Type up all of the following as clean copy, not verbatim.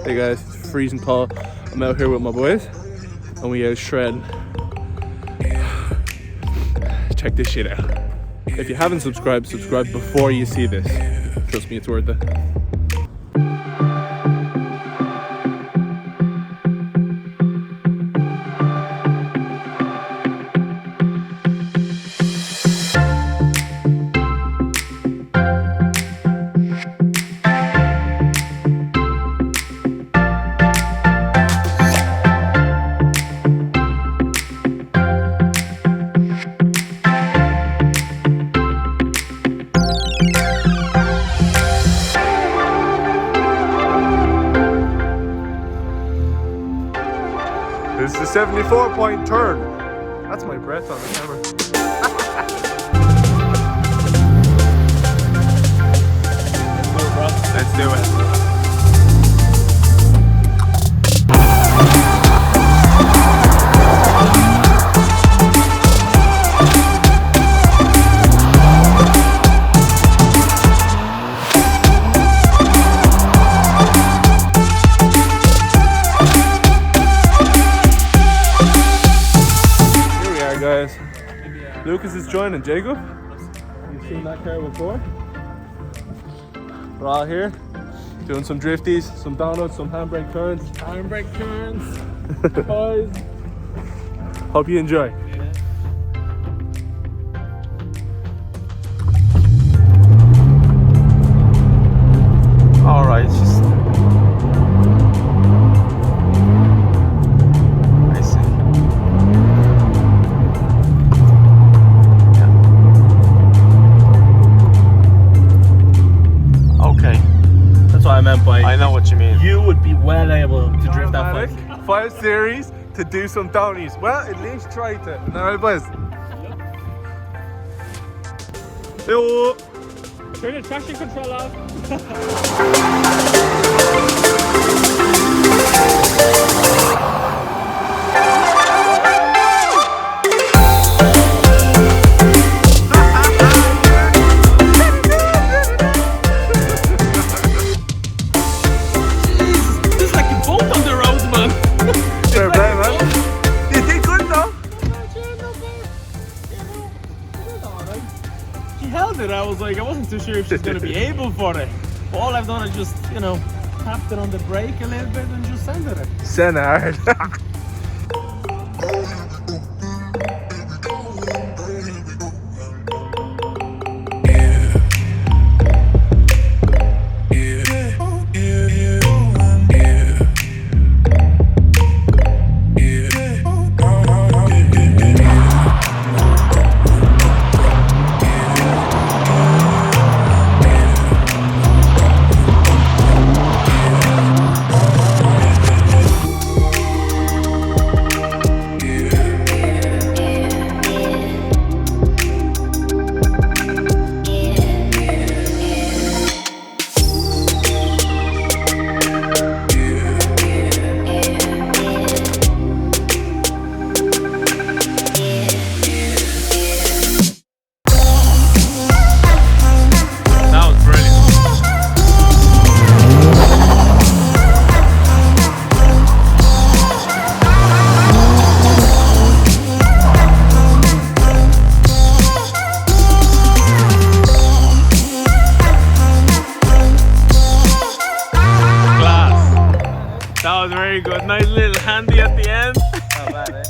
Hey guys, it's freezing cold. I'm out here with my boys and we out shredding. Check this shit out. If you haven't subscribed, subscribe before you see this. Trust me, it's worth it. This is a 74-point turn. That's my breath on the camera. Let's do it. Guys, Lucas is joining Jacob. You've seen that car before. We're all here doing some drifties, some donuts, some handbrake turns. Handbrake turns, boys. Hope you enjoy. All right, just. I know what you mean. You would be well able to drift that bike. 5 series to do some downies. Well, at least try to. Alright, boys. Yo. Turn the traction control off. I was like, I wasn't too sure if she's going to be able for it. All I've done is just, you know, tapped it on the brake a little bit and just sent it. Send it hard. That was very good. Nice little handy at the end. Not bad, eh?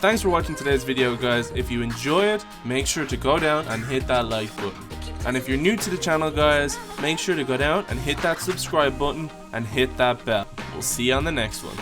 thanks for watching today's video, guys. If you enjoy it, make sure to go down and hit that like button. And if you're new to the channel, guys, make sure to go down and hit that subscribe button and hit that bell. We'll see you on the next one.